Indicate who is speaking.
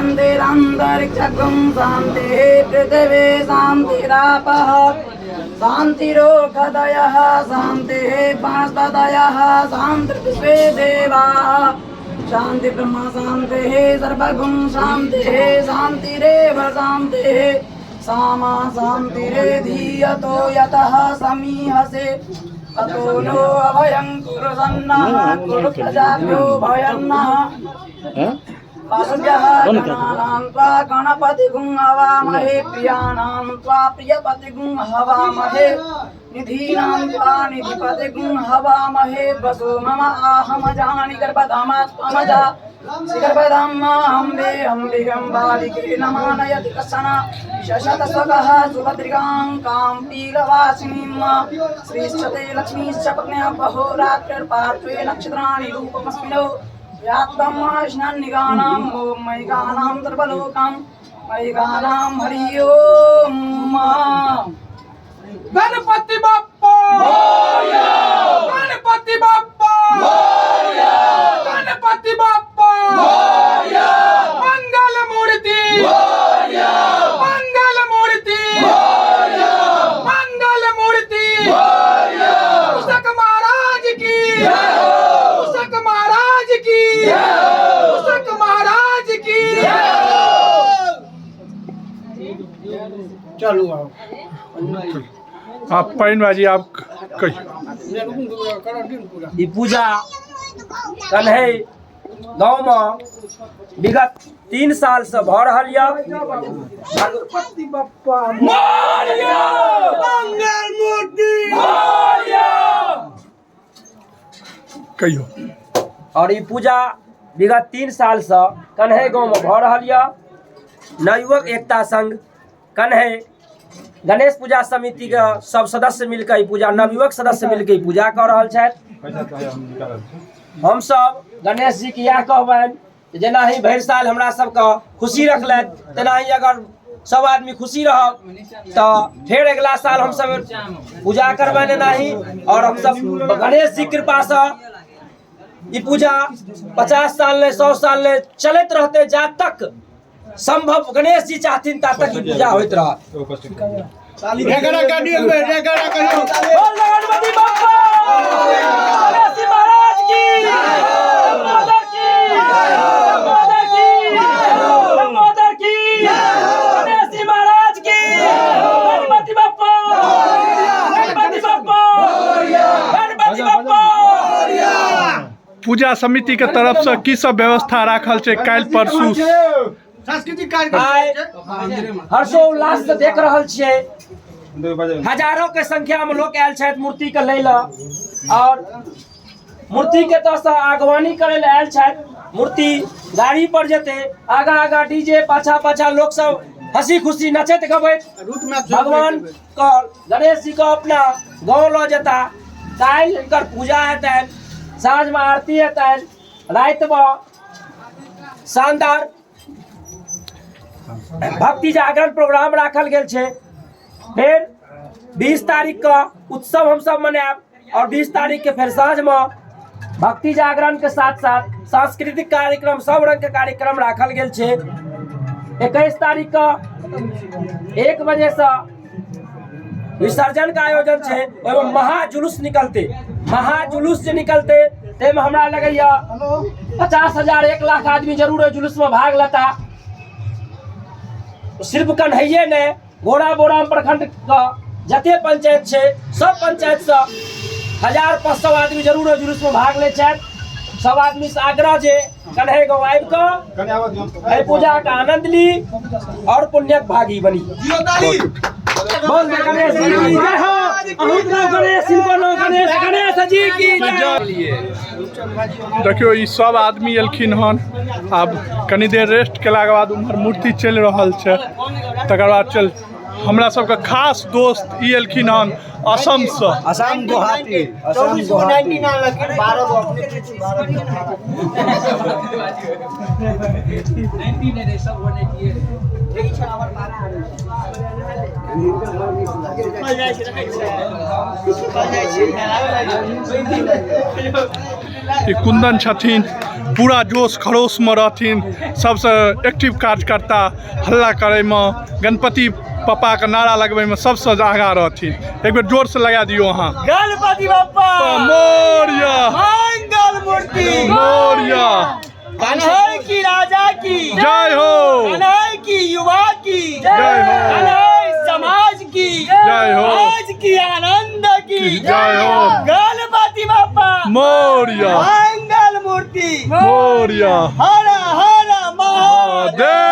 Speaker 1: शान्तिरन्तरिक्षगं शान्तिः पृथिवी शान्तिरापः शान्तिरोषधयः शान्तिः वनस्पतयः शान्तिर्विश्वे देवाः शान्ति ब्रह्म शान्तिः सर्वगुण शान्तिः शान्तिरेव शान्तिः सामा शान्तिरेधीयतो यतः समीहसे ततो नो अभयं कुरु सन्नः कुरु प्रजाभ्यो भयन्नः गणानां त्वा गणपतिगुं हवामहे प्रियाणां त्वा प्रियपतिगुं हवामहे निधीनां त्वा निधिपतिगुं हवामहे वसो मम आहमजानि गर्भधामात्मजा श्रीगर्भधामाम्बे अम्बिगं बालिके नमानयति कश्चन शशतस्वगः सुभद्रिकां कां पीलवासिनीं श्रीश्चते लक्ष्मीश्च पत्न्या बहोरात्रिर्पार्श्वे नक्षत्राणि रूपमस्मिनो यात्तमाश्नन्निगानां ॐ मयिगानां सर्वलोकां मयिगानां हरि ओम
Speaker 2: गणपति बाप्पा मोरया, गणपति बाप्पा मोरया, गणपति बाप्पा मोरया, मंगल मूर्ति मोरया, मंगल मूर्ति मोरया, मंगल मूर्ति मोरया, उसक महाराज की जय हो, उसक महाराज की जय हो, उसक महाराज की जय हो। चलो आओ
Speaker 3: आप पैन बाजी आप कही
Speaker 4: ई पूजा कन्हे गाँव में विगत 3 साल से भ रहल यऽ।
Speaker 2: गणपति बप्पा मोरया, मंगल मूर्ति मोरया।
Speaker 3: कहियो
Speaker 4: और ई पूजा विगत 3 साल से कन्हे गाँव में भ रहल यऽ। नवयुवक एकता संघ कन्हे गणेश पूजा समिति के सब सदस्य मिलकर पूजा नवयुवक सदस्य मिलकर पूजा कर रहल छथि। हम सब गणेश जी के यह कहबनि जेना ही भरि साल हमरा सबके खुशी रखलथि तेना ही अगर सब आदमी खुशी रहब तो फिर अगला साल हम सब पूजा करबनि नहीं। और हम सब गणेश जी कृपा से ई पूजा 50 साल ले 100 साल ले चलते रहते जा तक संभव गणेश जी चाहथिन ता तक ई पूजा होइत रहत।
Speaker 2: गणपति
Speaker 4: बाप्पा गणेश जी महाराज की दामोदर की दामोदर की दामोदर की गणेश जी महाराज की गणपति बाप्पा गणपति बाप्पा गणपति बाप्पा।
Speaker 3: पूजा समिति के तरफ से की सब व्यवस्था राखल छै काल्हि परसू
Speaker 2: सांस्कृतिक कार्यक्रम
Speaker 4: हर्षोल्लास से देख रहल छियै। हजारों के संख्या में लोग आयल छथि मूर्ति के ले और मूर्ति के तो से आगवानी करे ले आयल छथि। मूर्ति गाड़ी पर जेते आगा आगा डीजे पाछा पाछा लोग सब हंसी खुशी नचैत गबैत भगवान को गणेश जी को अपना गाँव लो जेता। काल्हि हिनकर पूजा हेतनि, साँझ में आरती हेतनि, राति में शानदार भक्ति जागरण प्रोग्राम राखल गेल छै। फिर 20 तारीख का उत्सव हम सब मनाएब और 20 तारीख के फिर साँझ में भक्ति जागरण के साथ साथ सांस्कृतिक कार्यक्रम सब रंग के कार्यक्रम राखल गेल छै। 21 तारीख का 1 बजे से विसर्जन का आयोजन छै। ओहिमे महाजुलूस जे निकलते तेमे हमरा लगैया 50,000 1 लाख आदमी जरूर ओहि जुलूस में भाग लेता। सिर्फ कन्हैये ने घोड़ा बोराम प्रखंड का जते पंचायत छे सब पंचायत से 1500 आदमी जरूर जुलूस में भाग ले छथि। सब आदमी से आग्रह जे कन्हैया गाँव आबि कऽ पूजा का आनंद ली और पुण्यक भागी बनी। बोल दे गणेश जी की जय हो। गणेश जी की जय।
Speaker 3: देखियो ई सब आदमी एलखिन हन। आब कनी देर रेस्ट केला के बाद उम्हर मूर्ति चलि रहल छै। तकर बाद चल हमरा सबके खास दोस्त ई एलखिन हन असम से।
Speaker 2: असम गुवाहाटी
Speaker 3: 12 कुंदन छथिन पूरा जोश खरोश में रहथिन, सबसे एक्टिव कार्यकर्ता, हल्ला करे में, गणपति पप्पा के नारा लगबे में सबसे आगाँ रहथिन। एक बेर जोर से लगा दियो अहाँ।
Speaker 4: गणपति बप्पा
Speaker 3: मोरिया
Speaker 4: मंगल मूर्ति
Speaker 3: मोरिया।
Speaker 4: कन्हई की राजा की
Speaker 3: जय हो,
Speaker 4: कन्हई की युवा की
Speaker 3: जय हो,
Speaker 4: कन्हई समाज की
Speaker 3: जय हो,
Speaker 4: आज की आनंद की
Speaker 3: जय हो।
Speaker 4: गणपति बप्पा
Speaker 3: मोरिया
Speaker 4: मंगल मूर्ति
Speaker 3: मोरिया।
Speaker 4: हर हर महादेव।